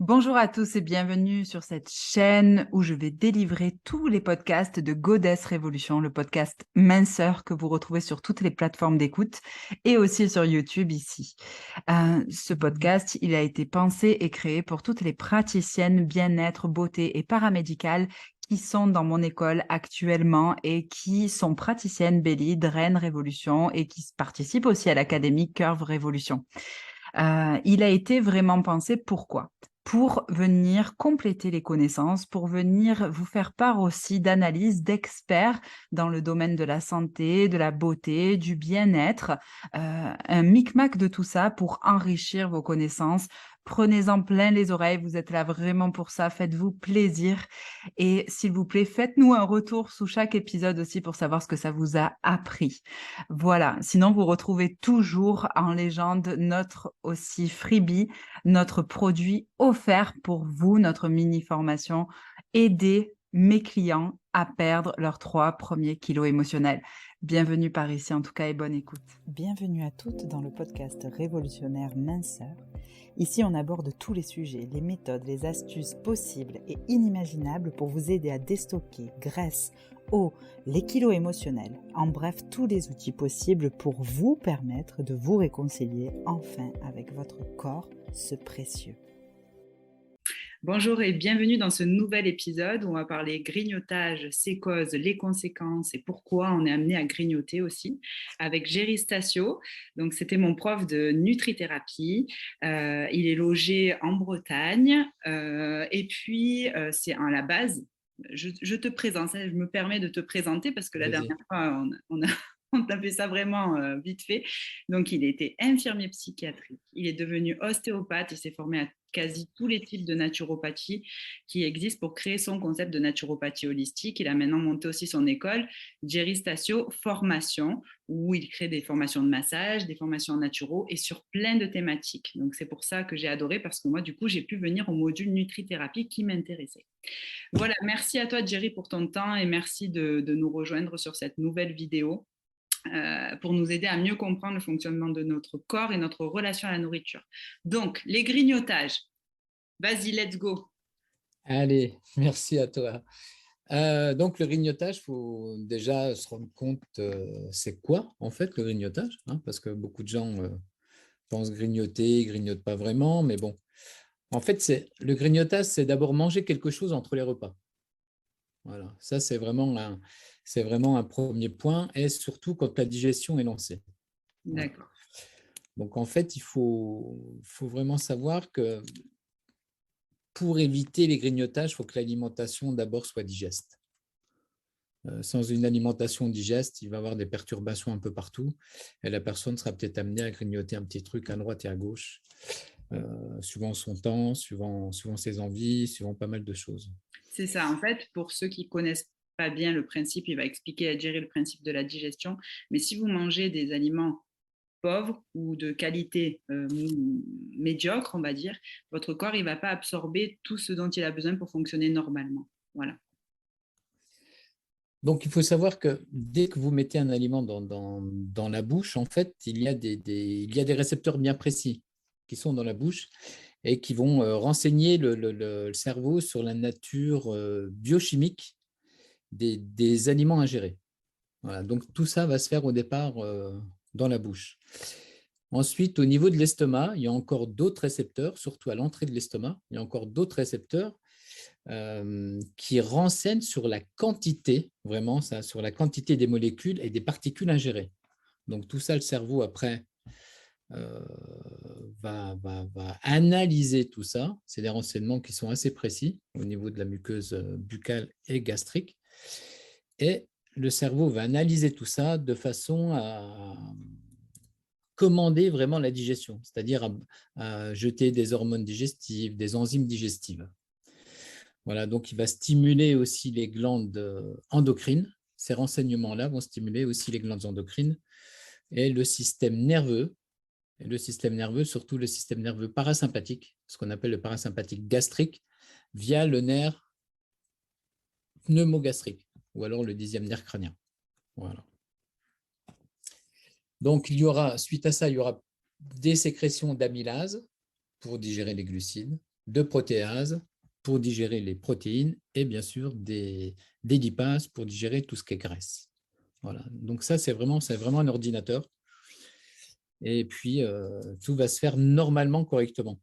Bonjour à tous et bienvenue sur cette chaîne où je vais délivrer tous les podcasts de Goddess Révolution, le podcast minceur que vous retrouvez sur toutes les plateformes d'écoute et aussi sur YouTube ici. Ce podcast, il a été pensé et créé pour toutes les praticiennes bien-être, beauté et paramédicales qui sont dans mon école actuellement et qui sont praticiennes Belly, Draine Révolution et qui participent aussi à l'académie Curve Révolution. Il a été vraiment pensé pourquoi? Pour venir compléter les connaissances, pour venir vous faire part aussi d'analyses d'experts dans le domaine de la santé, de la beauté, du bien-être, un micmac de tout ça pour enrichir vos connaissances. Prenez-en plein les oreilles, vous êtes là vraiment pour ça, faites-vous plaisir et s'il vous plaît, faites-nous un retour sous chaque épisode aussi pour savoir ce que ça vous a appris. Voilà, sinon vous retrouvez toujours en légende notre aussi freebie, notre produit offert pour vous, notre mini formation, aider mes clients à perdre leurs 3 premiers kilos émotionnels. Bienvenue par ici en tout cas et bonne écoute. Bienvenue à toutes dans le podcast révolutionnaire Minceur. Ici, on aborde tous les sujets, les méthodes, les astuces possibles et inimaginables pour vous aider à déstocker graisse, eau, les kilos émotionnels. En bref, tous les outils possibles pour vous permettre de vous réconcilier enfin avec votre corps, ce précieux. Bonjour et bienvenue dans ce nouvel épisode où on va parler grignotage, ses causes, les conséquences et pourquoi on est amené à grignoter aussi avec Géry Stacio. Donc c'était mon prof de nutrithérapie. Il est logé en Bretagne et puis c'est à la base. Je te présente, je me permets de te présenter parce que la Vas-y. dernière fois on a fait ça vraiment vite fait. Donc, il était infirmier psychiatrique. Il est devenu ostéopathe. Il s'est formé à quasi tous les types de naturopathie qui existent pour créer son concept de naturopathie holistique. Il a maintenant monté aussi son école, Géry Stacio Formation, où il crée des formations de massage, des formations en naturo et sur plein de thématiques. Donc, c'est pour ça que j'ai adoré parce que moi, du coup, j'ai pu venir au module nutrithérapie qui m'intéressait. Voilà, merci à toi, Géry, pour ton temps et merci de nous rejoindre sur cette nouvelle vidéo pour nous aider à mieux comprendre le fonctionnement de notre corps et notre relation à la nourriture. Donc, les grignotages. Vas-y, let's go. Allez, merci à toi. Donc, le grignotage, il faut déjà se rendre compte, c'est quoi en fait le grignotage, hein, parce que beaucoup de gens pensent grignoter, ils ne grignotent pas vraiment, mais bon. En fait, le grignotage, c'est d'abord manger quelque chose entre les repas. Voilà, ça c'est vraiment un premier point, et surtout quand la digestion est lancée. Voilà. D'accord. Donc, en fait, faut vraiment savoir que pour éviter les grignotages, il faut que l'alimentation d'abord soit digeste. Sans une alimentation digeste, il va y avoir des perturbations un peu partout et la personne sera peut-être amenée à grignoter un petit truc à droite et à gauche, suivant son temps, suivant ses envies, suivant pas mal de choses. C'est ça. En fait, pour ceux qui connaissent pas bien le principe, il va expliquer à gérer le principe de la digestion. Mais si vous mangez des aliments pauvres ou de qualité médiocre, on va dire, votre corps il va pas absorber tout ce dont il a besoin pour fonctionner normalement. Voilà. Donc, il faut savoir que dès que vous mettez un aliment dans la bouche, en fait, il y a il y a des récepteurs bien précis qui sont dans la bouche et qui vont renseigner le cerveau sur la nature biochimique des aliments ingérés. Voilà, donc tout ça va se faire au départ dans la bouche. Ensuite, au niveau de l'estomac, il y a encore d'autres récepteurs, surtout à l'entrée de l'estomac, il y a encore d'autres récepteurs qui renseignent sur la quantité, vraiment, ça, sur la quantité des molécules et des particules ingérées. Donc tout ça, le cerveau, après, euh, va analyser tout ça. C'est des renseignements qui sont assez précis au niveau de la muqueuse buccale et gastrique. Et le cerveau va analyser tout ça de façon à commander vraiment la digestion, c'est-à-dire à jeter des hormones digestives, des enzymes digestives. Voilà, donc il va stimuler aussi les glandes endocrines. Ces renseignements-là vont stimuler aussi les glandes endocrines et le système nerveux, surtout le système nerveux parasympathique, ce qu'on appelle le parasympathique gastrique, via le nerf pneumogastrique ou alors le 10e nerf crânien. Voilà. Donc, suite à ça, il y aura des sécrétions d'amylase pour digérer les glucides, de protéases pour digérer les protéines et bien sûr des lipases pour digérer tout ce qui est graisse. Voilà. Donc ça, c'est vraiment un ordinateur. Et puis, tout va se faire normalement correctement.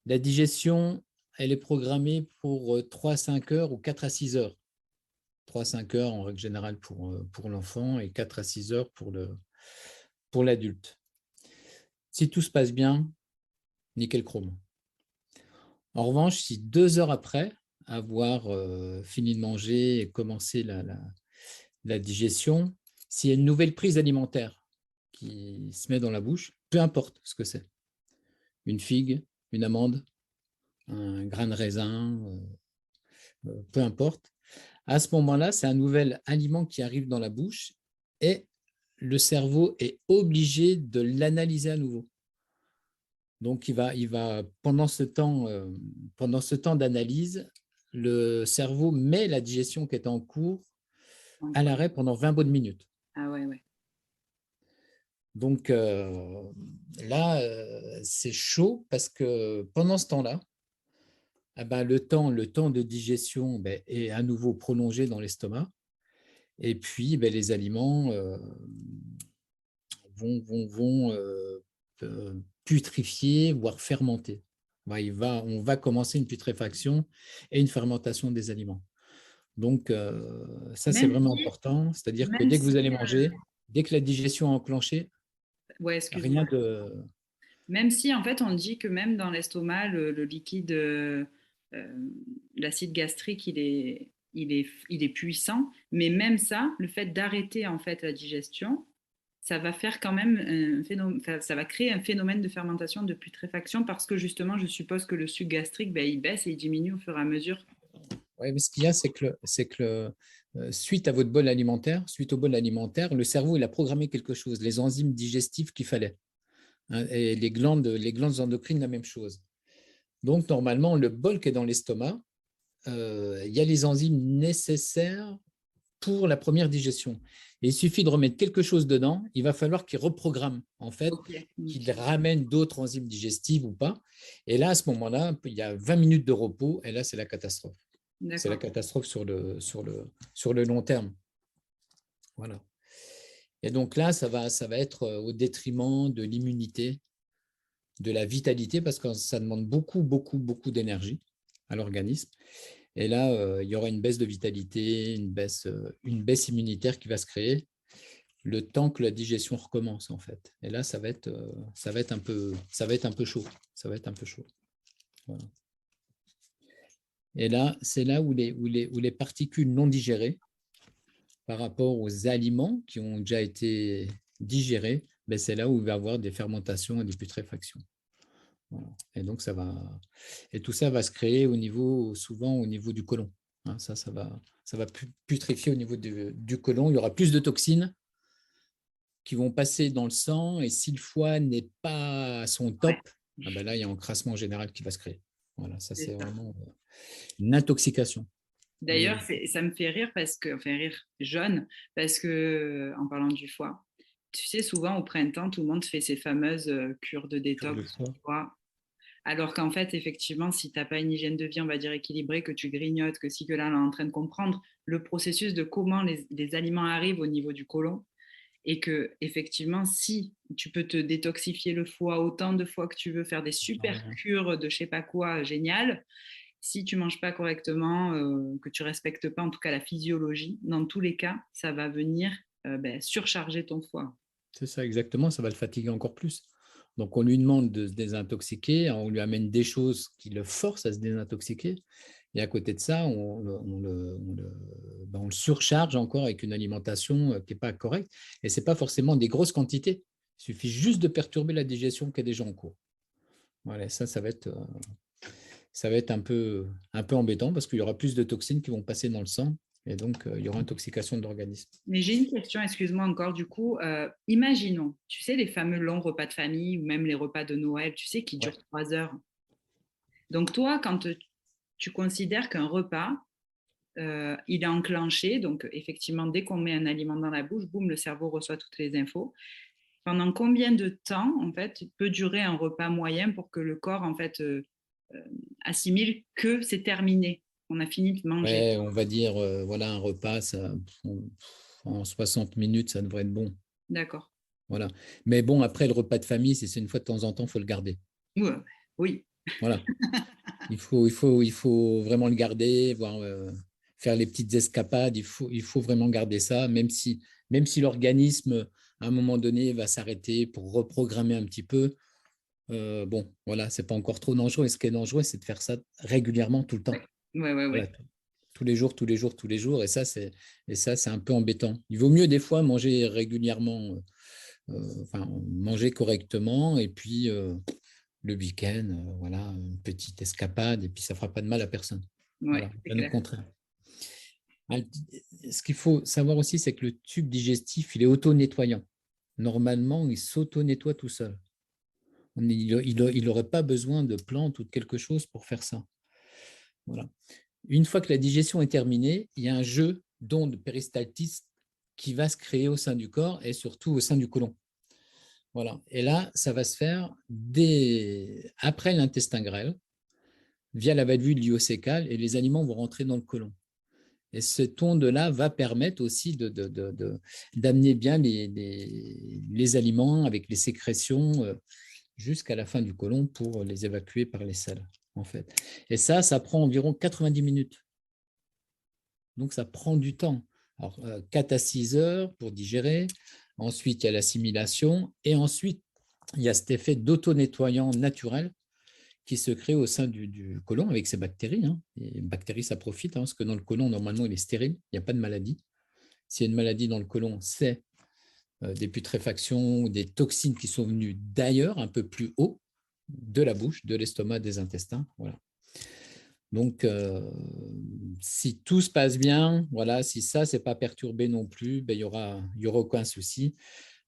La digestion, elle est programmée pour 3 à 5 heures ou 4 à 6 heures. 3 à 5 heures en règle générale pour l'enfant et 4 à 6 heures pour l'adulte. Si tout se passe bien, nickel chrome. En revanche, si 2 heures après avoir fini de manger et commencé la digestion, s'il y a une nouvelle prise alimentaire qui se met dans la bouche, peu importe ce que c'est, une figue, une amande, un grain de raisin, peu importe, à ce moment-là, c'est un nouvel aliment qui arrive dans la bouche et le cerveau est obligé de l'analyser à nouveau. Donc, il va pendant ce temps d'analyse, le cerveau met la digestion qui est en cours à l'arrêt pendant 20 bonnes minutes. Ah ouais, ouais. Donc là, c'est chaud parce que pendant ce temps-là, eh ben, le temps de digestion est à nouveau prolongé dans l'estomac. Et puis, les aliments vont putrifier, voire fermenter. On va commencer une putréfaction et une fermentation des aliments. Donc, ça, c'est vraiment important. C'est-à-dire que Même dès que si, vous allez manger, dès que la digestion est enclenchée, ouais, rien excuse-moi. de… Même si, en fait, on dit que même dans l'estomac, le liquide, l'acide gastrique, il est puissant. Mais même ça, le fait d'arrêter en fait la digestion, ça va faire quand même un phénomène, ça va créer un phénomène de fermentation, de putréfaction, parce que justement, je suppose que le sucre gastrique, il baisse et il diminue au fur et à mesure. Oui, mais ce qu'il y a, c'est que suite au bol alimentaire, le cerveau il a programmé quelque chose, les enzymes digestives qu'il fallait. Hein, et les glandes endocrines, la même chose. Donc, normalement, le bol qui est dans l'estomac, il y a les enzymes nécessaires pour la première digestion. Et il suffit de remettre quelque chose dedans, il va falloir qu'il reprogramme, en fait, Ok. qu'il ramène d'autres enzymes digestives ou pas. Et là, à ce moment-là, il y a 20 minutes de repos, et là, c'est la catastrophe. C'est la D'accord. catastrophe sur le long terme. Voilà. Et donc là, ça va être au détriment de l'immunité, de la vitalité, parce que ça demande beaucoup, beaucoup, beaucoup d'énergie à l'organisme. Et là, il y aura une baisse de vitalité, une baisse immunitaire qui va se créer le temps que la digestion recommence, en fait. Et là, ça va être un peu chaud. Ça va être un peu chaud. Voilà. Et là, c'est là où les particules non digérées par rapport aux aliments qui ont déjà été digérés, c'est là où il va y avoir des fermentations et des putréfactions. Voilà. Et donc, tout ça va se créer souvent au niveau du côlon. Hein, ça va putréfier au niveau du côlon. Il y aura plus de toxines qui vont passer dans le sang et si le foie n'est pas à son top, Ouais, là, il y a un encrassement général qui va se créer. Voilà, ça, c'est c'est ça. vraiment une intoxication. D'ailleurs, ça me fait rire enfin rire jaune, parce que en parlant du foie, tu sais, souvent au printemps, tout le monde fait ces fameuses cures de Cure de détox du foie. foie. Alors qu'en fait, effectivement, si tu n'as pas une hygiène de vie, on va dire équilibrée, que tu grignotes, que si que là, on est en train de comprendre le processus de comment les aliments arrivent au niveau du côlon, et que effectivement, si tu peux te détoxifier le foie autant de fois que tu veux, faire des super cures de je sais pas quoi, génial. Si tu manges pas correctement, que tu respectes pas en tout cas la physiologie, dans tous les cas, ça va venir surcharger ton foie. C'est ça, exactement, ça va le fatiguer encore plus. Donc, on lui demande de se désintoxiquer, on lui amène des choses qui le forcent à se désintoxiquer. Et à côté de ça, on le surcharge encore avec une alimentation qui n'est pas correcte. Et ce n'est pas forcément des grosses quantités. Il suffit juste de perturber la digestion qui est déjà en cours. Voilà, ça va être un peu embêtant parce qu'il y aura plus de toxines qui vont passer dans le sang. Et donc, il y aura intoxication de l'organisme. Mais j'ai une question, excuse-moi encore, du coup, imaginons, tu sais, les fameux longs repas de famille ou même les repas de Noël, tu sais, qui Ouais. durent 3 heures. Donc toi, quand tu considères qu'un repas, il est enclenché, donc effectivement, dès qu'on met un aliment dans la bouche, boum, le cerveau reçoit toutes les infos. Pendant combien de temps, en fait, peut durer un repas moyen pour que le corps, en fait, assimile que c'est terminé, on a fini de manger? Ouais, on va dire, voilà, un repas, en 60 minutes, ça devrait être bon. D'accord. Voilà. Mais bon, après, le repas de famille, si c'est une fois de temps en temps, il faut le garder. Ouais, oui. Voilà. Il faut vraiment le garder, faire les petites escapades. Il faut vraiment garder ça, même si l'organisme, à un moment donné, va s'arrêter pour reprogrammer un petit peu. Bon, voilà, c'est pas encore trop dangereux. Et ce qui est dangereux, c'est de faire ça régulièrement, tout le temps. Ouais. Voilà, tous les jours, tous les jours, tous les jours. Et ça, c'est un peu embêtant. Il vaut mieux des fois manger régulièrement, enfin, manger correctement, et puis le week-end, voilà, une petite escapade, et puis ça ne fera pas de mal à personne. Ouais, Voilà, c'est bien au clair. contraire. Ce qu'il faut savoir aussi, c'est que le tube digestif, il est auto-nettoyant. Normalement, il s'auto-nettoie tout seul. Il n'aurait pas besoin de plantes ou de quelque chose pour faire ça. Voilà. Une fois que la digestion est terminée, il y a un jeu d'ondes péristaltiques qui va se créer au sein du corps et surtout au sein du côlon. Voilà. Et là, ça va se faire après l'intestin grêle, via la valvule iocécale, et les aliments vont rentrer dans le côlon. Et cette onde-là va permettre aussi d'amener bien les aliments avec les sécrétions jusqu'à la fin du côlon pour les évacuer par les selles, en fait. Et ça prend environ 90 minutes. Donc, ça prend du temps. Alors, 4 à 6 heures pour digérer. Ensuite, il y a l'assimilation. Et ensuite, il y a cet effet d'auto-nettoyant naturel qui se crée au sein du côlon avec ces bactéries. Hein. Et les bactéries, ça profite, hein, parce que dans le côlon, normalement, il est stérile. Il n'y a pas de maladie. S'il y a une maladie dans le côlon, c'est des putréfactions ou des toxines qui sont venues d'ailleurs, un peu plus haut, de la bouche, de l'estomac, des intestins. Voilà. Donc, si tout se passe bien, voilà, si ça, c'est pas perturbé non plus, ben, il y aura aucun souci.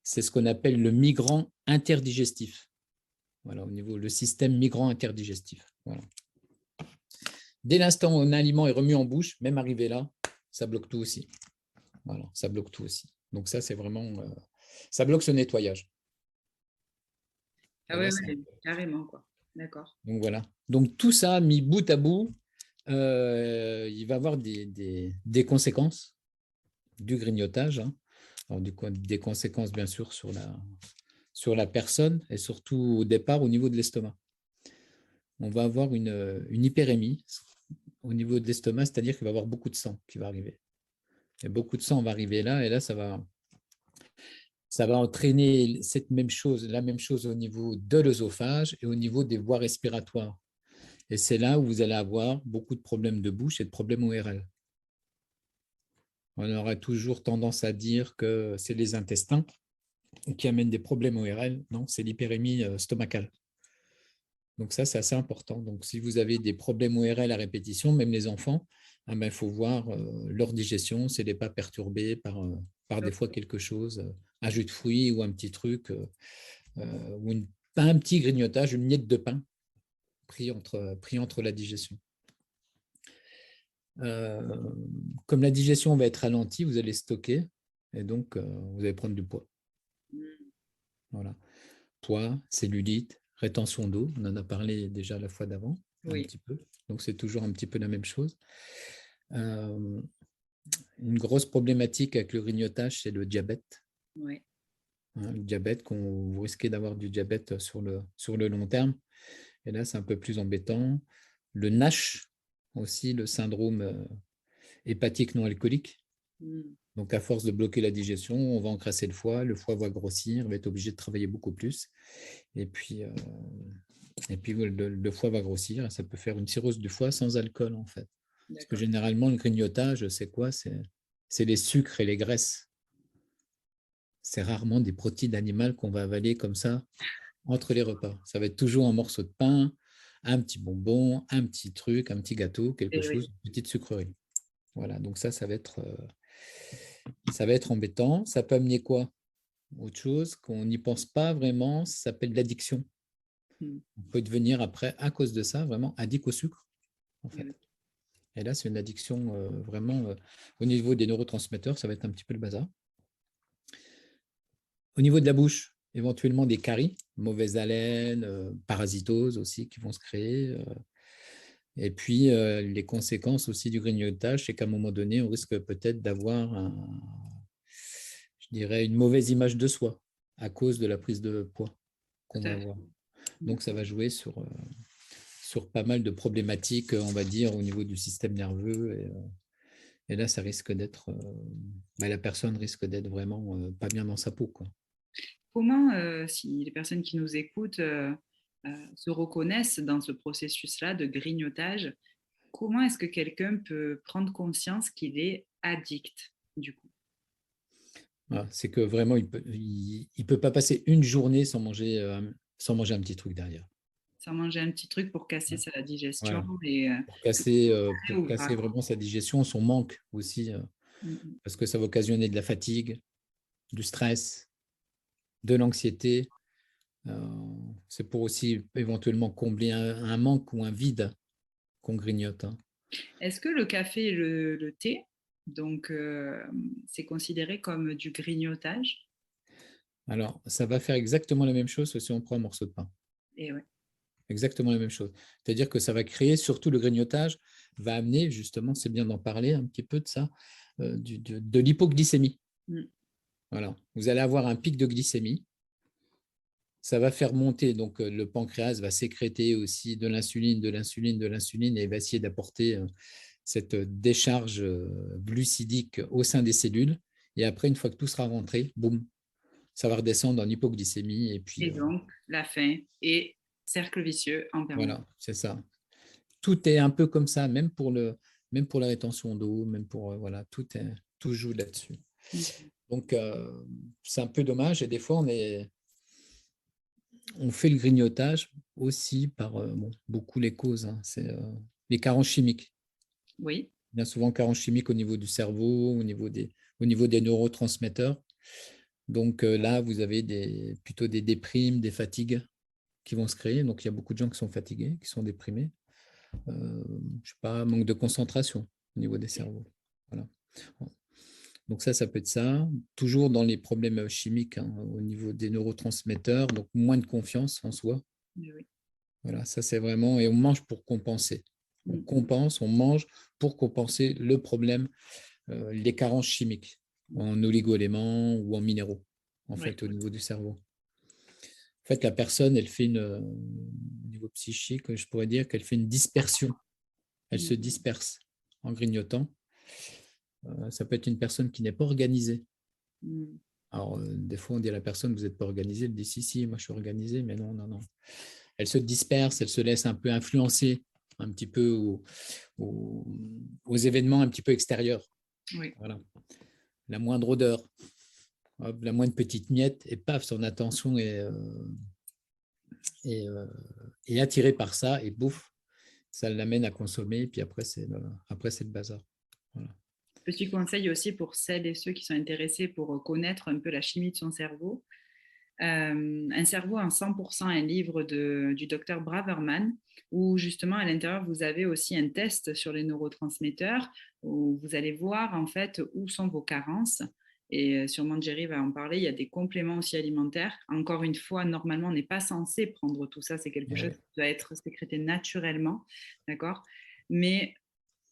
C'est ce qu'on appelle le migrant interdigestif. Voilà, au niveau le système migrant interdigestif. Voilà. Dès l'instant où un aliment est remis en bouche, même arrivé là, ça bloque tout aussi. Voilà, ça bloque tout aussi. Donc ça, c'est vraiment, ça bloque ce nettoyage. Ah Et ouais, là, ouais, carrément, quoi. D'accord. donc voilà. Donc tout ça mis bout à bout, il va avoir des conséquences du grignotage. Hein. Alors, des conséquences, bien sûr, sur la personne et surtout au départ au niveau de l'estomac. On va avoir une hyperémie au niveau de l'estomac, c'est-à-dire qu'il va y avoir beaucoup de sang qui va arriver. Et beaucoup de sang va arriver là, et là, ça va entraîner la même chose au niveau de l'œsophage et au niveau des voies respiratoires. Et c'est là où vous allez avoir beaucoup de problèmes de bouche et de problèmes ORL. On aura toujours tendance à dire que c'est les intestins qui amènent des problèmes ORL. Non, c'est l'hyperémie stomacale. Donc ça, c'est assez important. Donc si vous avez des problèmes ORL à répétition, même les enfants, il faut voir leur digestion, si elle n'est pas perturbée par des fois quelque chose, un jus de fruits ou un petit truc, ou pas un petit grignotage, une miette de pain pris entre la digestion. Comme la digestion va être ralentie, vous allez stocker et donc vous allez prendre du poids. Voilà. Poids, cellulite, rétention d'eau, on en a parlé déjà la fois d'avant, un Oui. petit peu. Donc c'est toujours un petit peu la même chose. Une grosse problématique avec le grignotage, c'est le diabète. Ouais. Hein, le diabète, vous risquez d'avoir du diabète sur le long terme. Et là, c'est un peu plus embêtant. Le NASH, aussi, le syndrome hépatique non alcoolique. Donc, à force de bloquer la digestion, on va encrasser le foie va grossir, on va être obligé de travailler beaucoup plus. Et puis le foie va grossir, ça peut faire une cirrhose du foie sans alcool, en fait. Parce que généralement, le grignotage, c'est quoi? C'est les sucres et les graisses. C'est rarement des protéines animales qu'on va avaler comme ça entre les repas. Ça va être toujours un morceau de pain, un petit bonbon, un petit truc, un petit gâteau, quelque chose, une petite sucrerie. Voilà, donc ça va être embêtant. Ça peut amener quoi? Autre chose qu'on n'y pense pas vraiment, ça s'appelle l'addiction. On peut devenir après, à cause de ça, vraiment addict au sucre, en fait. Et là, c'est une addiction vraiment au niveau des neurotransmetteurs, ça va être un petit peu le bazar. Au niveau de la bouche, éventuellement des caries, mauvaise haleine, parasitose aussi qui vont se créer. Et puis, les conséquences aussi du grignotage, c'est qu'à un moment donné, on risque peut-être d'avoir, je dirais, une mauvaise image de soi à cause de la prise de poids qu'on Tout va à fait. avoir. Donc, ça va jouer sur pas mal de problématiques, on va dire, au niveau du système nerveux. Et là, ça risque d'être, la personne risque d'être vraiment pas bien dans sa peau, quoi. Comment, si les personnes qui nous écoutent se reconnaissent dans ce processus-là de grignotage, comment est-ce que quelqu'un peut prendre conscience qu'il est addict, du coup? Voilà, c'est que vraiment, il peut pas passer une journée sans manger un petit truc derrière. Sans manger un petit truc pour casser sa digestion Voilà. et Pour ou pas. casser vraiment sa digestion, son manque aussi, Mm. parce que ça va occasionner de la fatigue, du stress, de l'anxiété. C'est pour aussi éventuellement combler un manque ou un vide qu'on grignote, hein. Est-ce que le café et le thé, donc c'est considéré comme du grignotage? Alors, ça va faire exactement la même chose que si on prend un morceau de pain. Et ouais. Exactement la même chose. C'est-à-dire que ça va créer, surtout le grignotage, va amener, justement, c'est bien d'en parler un petit peu de ça, de l'hypoglycémie. Mm. Voilà. Vous allez avoir un pic de glycémie. Ça va faire monter, donc le pancréas va sécréter aussi de l'insuline, de l'insuline, de l'insuline et va essayer d'apporter cette décharge glucidique au sein des cellules. Et après, une fois que tout sera rentré, boum, ça va redescendre en hypoglycémie. Et puis, Et donc, la faim et cercle vicieux en permanence. voilà, c'est ça. Tout est un peu comme ça, même pour la rétention d'eau, même pour, voilà, tout joue là-dessus. Mm. Donc, c'est un peu dommage. Et des fois, on fait le grignotage aussi par beaucoup les causes, hein. C'est les carences chimiques. Oui. Bien souvent, carences chimiques au niveau du cerveau, au niveau des neurotransmetteurs. Donc là, vous avez plutôt des déprimes, des fatigues qui vont se créer. Donc, il y a beaucoup de gens qui sont fatigués, qui sont déprimés. Je ne sais pas, manque de concentration au niveau des cerveaux. Voilà. Donc ça peut être ça. Toujours dans les problèmes chimiques, hein, au niveau des neurotransmetteurs, donc moins de confiance en soi. Oui. Voilà, ça c'est vraiment, et on mange pour compenser. On Mm. compense, on mange pour compenser le problème, les carences chimiques en oligo-éléments ou en minéraux, en Oui. fait, au niveau du cerveau. En fait, la personne, elle fait au niveau psychique, je pourrais dire qu'elle fait une dispersion. Elle Mm. se disperse en grignotant. Ça peut être une personne qui n'est pas organisée. Mm. Alors, des fois, on dit à la personne, vous n'êtes pas organisée. Elle dit, si, moi, je suis organisée, mais non, non, non. Elle se disperse, elle se laisse un peu influencer un petit peu aux événements un petit peu extérieurs. Oui. Voilà. La moindre odeur, hop, la moindre petite miette, et paf, son attention est attirée par ça, et bouf, ça l'amène à consommer, et puis après, c'est le bazar. Voilà. Petit conseil aussi pour celles et ceux qui sont intéressés pour connaître un peu la chimie de son cerveau. Un cerveau en 100%, un livre du docteur Braverman, où justement à l'intérieur, vous avez aussi un test sur les neurotransmetteurs, où vous allez voir en fait où sont vos carences. Et sûrement Jerry va en parler, il y a des compléments aussi alimentaires. Encore une fois, normalement, on n'est pas censé prendre tout ça, c'est quelque chose Ouais. qui doit être sécrété naturellement, d'accord? Mais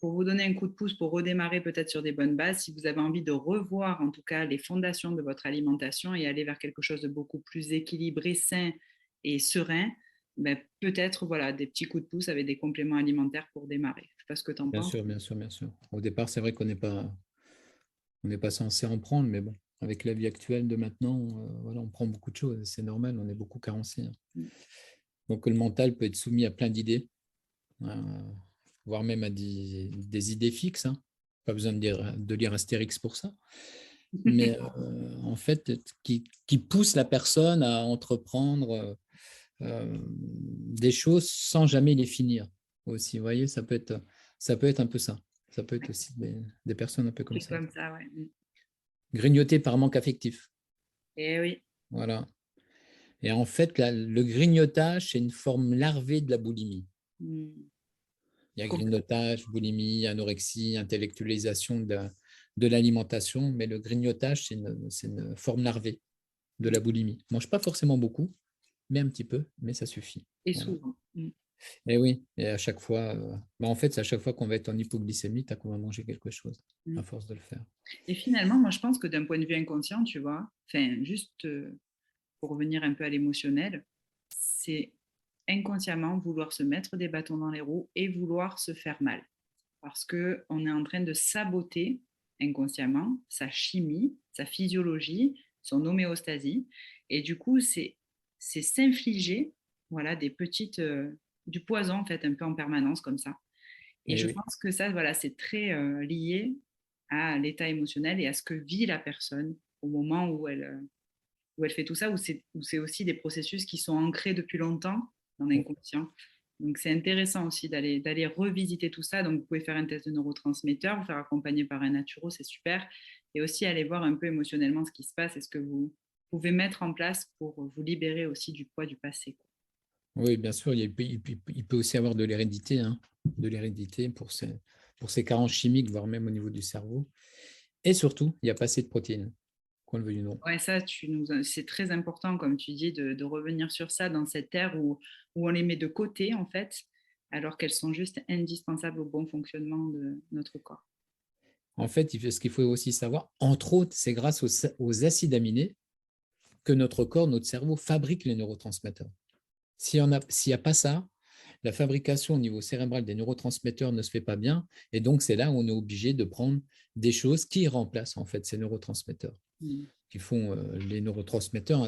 pour vous donner un coup de pouce pour redémarrer peut-être sur des bonnes bases, si vous avez envie de revoir en tout cas les fondations de votre alimentation et aller vers quelque chose de beaucoup plus équilibré, sain et serein, ben, peut-être voilà, des petits coups de pouce avec des compléments alimentaires pour démarrer. Je ne sais pas ce que tu en Bien penses. sûr, bien sûr, bien sûr. Au départ, c'est vrai on n'est pas censé en prendre, mais bon, avec la vie actuelle de maintenant, voilà, on prend beaucoup de choses. C'est normal, on est beaucoup carencé, hein. Mm. Donc, le mental peut être soumis à plein d'idées, euh, voire même à des idées fixes, hein. Pas besoin de lire Astérix pour ça. Mais en fait, qui pousse la personne à entreprendre des choses sans jamais les finir aussi. Vous voyez, ça peut être un peu ça. Ça peut être aussi des personnes un peu comme Truc ça. comme ça, ouais. Mm. Grignoter par manque affectif. Eh oui. Voilà. Et en fait, le grignotage, c'est une forme larvée de la boulimie. Mm. Il y a grignotage, boulimie, anorexie, intellectualisation de l'alimentation, mais le grignotage, c'est une forme larvée. de la boulimie. Mange pas forcément beaucoup, mais un petit peu, mais ça suffit. Et Voilà. souvent. Et oui, et à chaque fois, en fait, c'est à chaque fois qu'on va être en hypoglycémie, tu as qu'on va manger quelque chose, à force de le faire. Et finalement, moi, je pense que d'un point de vue inconscient, tu vois, juste pour revenir un peu à l'émotionnel, c'est inconsciemment vouloir se mettre des bâtons dans les roues et vouloir se faire mal. Parce qu'on est en train de saboter inconsciemment sa chimie, sa physiologie, son homéostasie. Et du coup, c'est s'infliger voilà, du poison en fait, un peu en permanence comme ça. Et Et je oui. pense que ça, voilà, c'est très lié à l'état émotionnel et à ce que vit la personne au moment où elle fait tout ça, où c'est aussi des processus qui sont ancrés depuis longtemps dans l'inconscient. Donc, c'est intéressant aussi d'aller revisiter tout ça. Donc, vous pouvez faire un test de neurotransmetteurs, vous faire accompagner par un naturo, c'est super. Et aussi aller voir un peu émotionnellement ce qui se passe et ce que vous pouvez mettre en place pour vous libérer aussi du poids du passé. Oui, bien sûr, il peut aussi avoir de l'hérédité, pour ces carences chimiques, voire même au niveau du cerveau. Et surtout, il n'y a pas assez de protéines, qu'on le veuille ou non. Ouais, ça, c'est très important, comme tu dis, de revenir sur ça dans cette ère où on les met de côté, en fait, alors qu'elles sont juste indispensables au bon fonctionnement de notre corps. En fait, ce qu'il faut aussi savoir, entre autres, c'est grâce aux acides aminés que notre corps, notre cerveau fabrique les neurotransmetteurs. S'il n'y a pas ça, la fabrication au niveau cérébral des neurotransmetteurs ne se fait pas bien. Et donc, c'est là où on est obligé de prendre des choses qui remplacent en fait ces neurotransmetteurs. Qui font les neurotransmetteurs,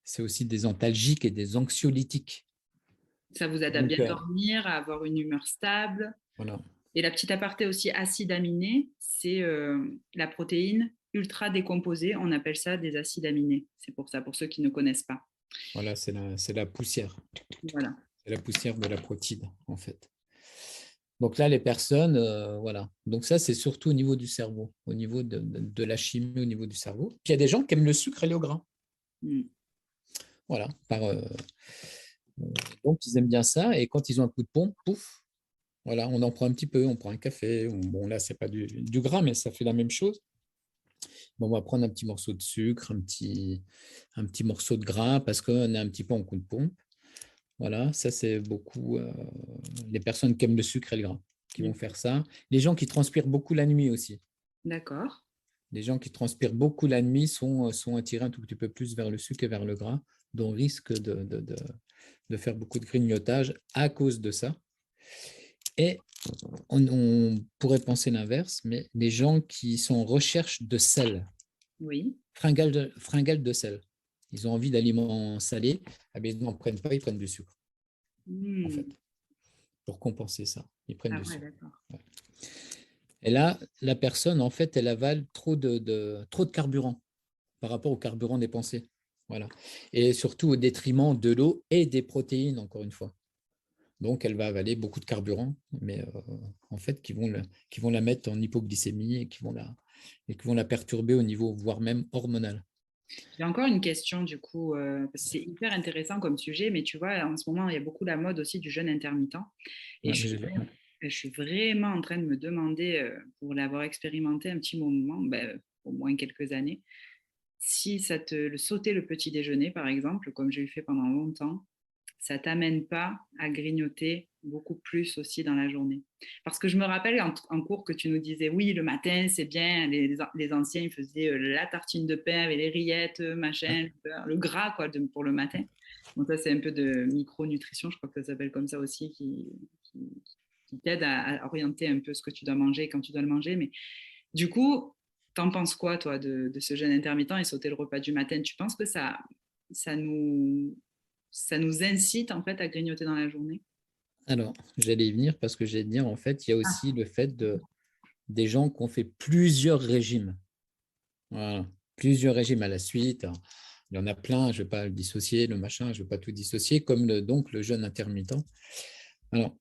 c'est aussi des antalgiques et des anxiolytiques. Ça vous aide à Donc, bien dormir, à avoir une humeur stable. voilà. Et la petite aparté aussi, acide aminé, c'est la protéine ultra décomposée. On appelle ça des acides aminés. C'est pour ça, pour ceux qui ne connaissent pas. Voilà, c'est la poussière. Voilà. C'est la poussière de la protéine, en fait. Donc là, les personnes, voilà. Donc ça, c'est surtout au niveau du cerveau, au niveau de la chimie, au niveau du cerveau. Puis il y a des gens qui aiment le sucre et le gras. Voilà. Donc ils aiment bien ça. Et quand ils ont un coup de pompe, pouf, voilà, on en prend un petit peu, on prend un café. Bon, là, c'est pas du gras, mais ça fait la même chose. Bon, on va prendre un petit morceau de sucre, un petit morceau de gras parce qu'on a un petit peu en coup de pompe. Voilà, ça, c'est beaucoup les personnes qui aiment le sucre et le gras qui vont faire ça. Les gens qui transpirent beaucoup la nuit aussi. D'accord. Les gens qui transpirent beaucoup la nuit sont attirés un tout petit peu plus vers le sucre et vers le gras, donc risquent de faire beaucoup de grignotage à cause de ça. Et on pourrait penser l'inverse, mais les gens qui sont en recherche de sel, oui. fringales de sel, ils ont envie d'aliments salés, ils n'en prennent pas, ils prennent du sucre, en fait, pour compenser ça. Ils prennent du sucre. Ouais. Et là, la personne, en fait, elle avale trop de carburant par rapport au carburant dépensé. Voilà. Et surtout au détriment de l'eau et des protéines, encore une fois. Donc, elle va avaler beaucoup de carburant, mais en fait, qui vont la mettre en hypoglycémie et qui vont la perturber au niveau, voire même hormonal. J'ai encore une question, du coup, parce que c'est hyper intéressant comme sujet, mais tu vois, en ce moment, il y a beaucoup la mode aussi du jeûne intermittent. Et Ouais, je suis vraiment en train de me demander, pour l'avoir expérimenté un petit moment, au moins quelques années, si le sauter le petit déjeuner, par exemple, comme j'ai eu fait pendant longtemps, ça t'amène pas à grignoter beaucoup plus aussi dans la journée. Parce que je me rappelle en cours que tu nous disais, oui, le matin, c'est bien, les anciens, ils faisaient la tartine de pain avec les rillettes, machin, le gras quoi, pour le matin. Donc ça, c'est un peu de micronutrition, je crois que ça s'appelle comme ça aussi, qui t'aide à orienter un peu ce que tu dois manger quand tu dois le manger. Mais du coup, t'en penses quoi, toi, de ce jeûne intermittent et sauter le repas du matin? Tu penses que ça nous incite en fait à grignoter dans la journée? Alors, j'allais y venir parce que j'allais dire, en fait, il y a aussi le fait des gens qui ont fait plusieurs régimes. Voilà. Plusieurs régimes à la suite. Alors, il y en a plein, je ne vais pas le dissocier, le machin, je ne vais pas tout dissocier, comme donc le jeûne intermittent. Alors,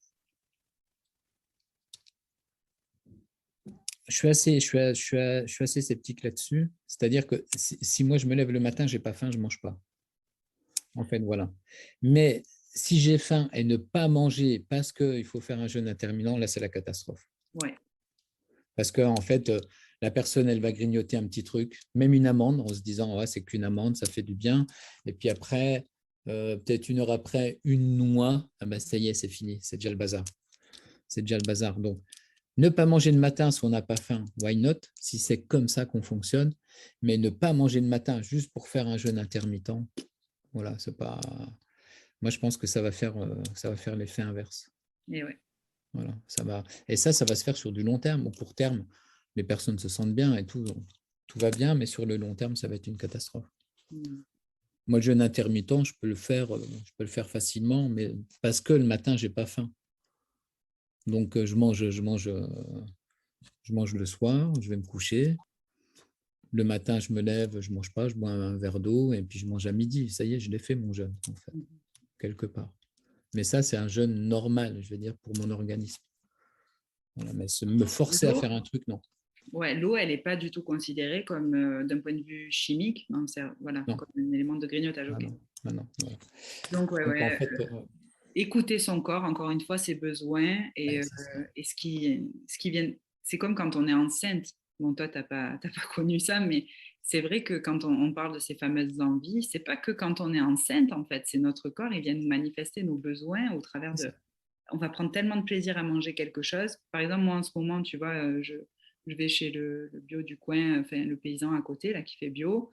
je suis assez sceptique là-dessus. C'est-à-dire que si moi je me lève le matin, je n'ai pas faim, je ne mange pas. En fait, voilà. Mais si j'ai faim et ne pas manger parce qu'il faut faire un jeûne intermittent, là, c'est la catastrophe. Ouais. Parce que, en fait, La personne, elle va grignoter un petit truc, même une amande, en se disant, ouais, c'est qu'une amande, ça fait du bien. Et puis après, peut-être 1 heure après, une noix, ah ben, ça y est, c'est fini, c'est déjà le bazar. C'est déjà le bazar. Donc, ne pas manger le matin si on n'a pas faim, why not, si c'est comme ça qu'on fonctionne, mais ne pas manger le matin juste pour faire un jeûne intermittent, voilà, c'est pas. Moi, je pense que ça va faire l'effet inverse. Et ouais. Voilà, ça va. Et ça va se faire sur du long terme. Au court terme, les personnes se sentent bien et tout va bien, mais sur le long terme, ça va être une catastrophe. Moi, le jeûne intermittent, je peux le faire facilement, mais parce que le matin, j'ai pas faim. Donc, je mange le soir, je vais me coucher. Le matin, je me lève, je mange pas, je bois un verre d'eau et puis je mange à midi. Ça y est, je l'ai fait mon jeûne, en fait, quelque part. Mais ça, c'est un jeûne normal, je veux dire, pour mon organisme. Voilà, mais me forcer à faire un truc, non. Ouais, l'eau, elle n'est pas du tout considérée comme, d'un point de vue chimique, non, voilà, Non. comme un élément de grignotage. Ah Ok. non. Ah non, voilà. Donc, En fait, écouter son corps, encore une fois, ses besoins et ce qui vient. C'est comme quand on est enceinte. Bon, toi, tu n'as pas connu ça, mais c'est vrai que quand on parle de ces fameuses envies, c'est pas que quand on est enceinte, en fait, c'est notre corps, il vient nous manifester nos besoins au travers de. On va prendre tellement de plaisir à manger quelque chose. Par exemple, moi, en ce moment, tu vois, je vais chez le bio du coin, enfin, le paysan à côté, là, qui fait bio.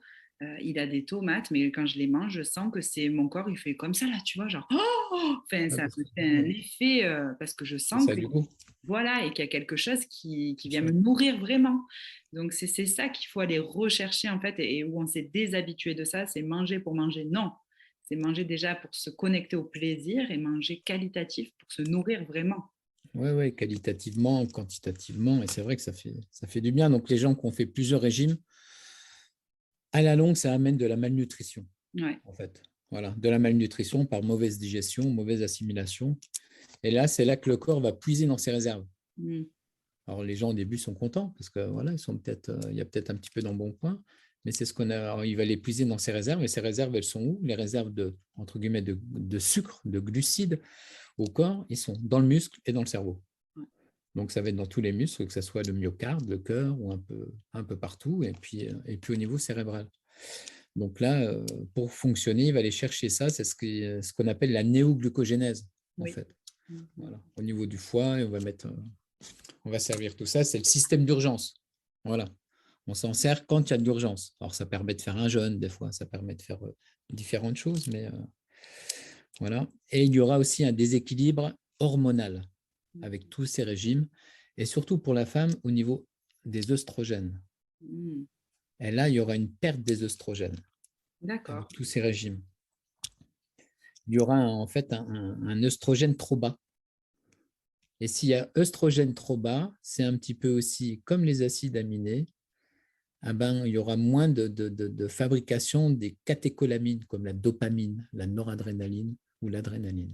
Il a des tomates, mais quand je les mange, je sens que c'est mon corps, il fait comme ça, là, tu vois, genre, oh, enfin, ça me fait un effet parce que je sens ça a que, du goût. voilà, et qu'il y a quelque chose qui vient ça. me nourrir vraiment. Donc, c'est ça qu'il faut aller rechercher, en fait, et où on s'est déshabitué de ça, c'est manger pour manger. Non, c'est manger déjà pour se connecter au plaisir et manger qualitatif pour se nourrir vraiment. Oui, qualitativement, quantitativement, et c'est vrai que ça fait du bien. Donc, les gens qui ont fait plusieurs régimes, à la longue, ça amène de la malnutrition, en fait. Voilà, de la malnutrition par mauvaise digestion, mauvaise assimilation. Et là, c'est là que le corps va puiser dans ses réserves. Alors, les gens au début sont contents parce que voilà, il y a peut-être un petit peu d'embonpoint, mais c'est ce qu'on a. Alors, il va les puiser dans ses réserves. Et ces réserves, elles sont où? Les réserves entre guillemets, de sucre, de glucides au corps, ils sont dans le muscle et dans le cerveau. Donc, ça va être dans tous les muscles, que ce soit le myocarde, le cœur ou un peu partout, et puis au niveau cérébral. Donc là, pour fonctionner, il va aller chercher ça, c'est ce qu'on appelle la néoglucogénèse, en fait. Voilà. Au niveau du foie, et on va servir tout ça, c'est le système d'urgence. Voilà. On s'en sert quand il y a de l'urgence. Alors, ça permet de faire un jeûne, des fois, ça permet de faire différentes choses, mais voilà. Et il y aura aussi un déséquilibre hormonal avec tous ces régimes, et surtout pour la femme au niveau des œstrogènes. Et là, il y aura une perte des œstrogènes. D'accord. Avec tous ces régimes. Il y aura en fait un œstrogène trop bas. Et s'il y a œstrogène trop bas, c'est un petit peu aussi comme les acides aminés, il y aura moins de fabrication des catécholamines comme la dopamine, la noradrénaline ou l'adrénaline.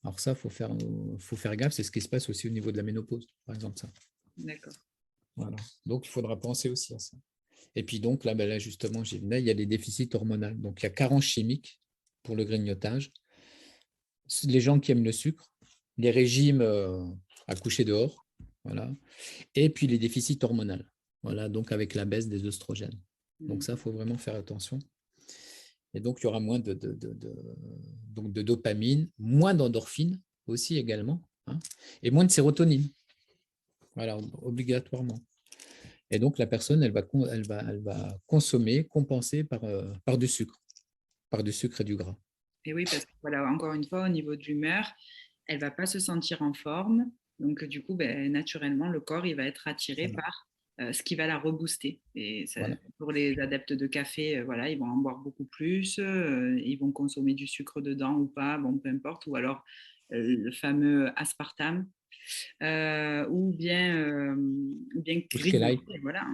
Alors ça, faut faire gaffe, c'est ce qui se passe aussi au niveau de la ménopause, par exemple. Ça. D'accord. Voilà. Donc, il faudra penser aussi à ça. Et puis donc, là justement, il y a des déficits hormonaux. Donc, il y a carence chimique pour le grignotage. Les gens qui aiment le sucre, les régimes à coucher dehors, voilà. Et puis les déficits hormonaux, voilà, donc avec la baisse des œstrogènes. Donc ça, il faut vraiment faire attention. Et donc, il y aura moins de dopamine, moins d'endorphine aussi également, hein, et moins de sérotonine. Voilà, obligatoirement. Et donc, la personne, elle va consommer, compenser par du sucre et du gras. Et oui, parce que voilà, encore une fois, au niveau de l'humeur, elle ne va pas se sentir en forme. Donc, du coup, naturellement, le corps, il va être attiré par ce qui va la rebooster. Et ça, pour les adeptes de café, voilà, ils vont en boire beaucoup plus, ils vont consommer du sucre dedans ou pas, bon, peu importe, ou alors le fameux aspartame. Ou bien grignoter, voilà.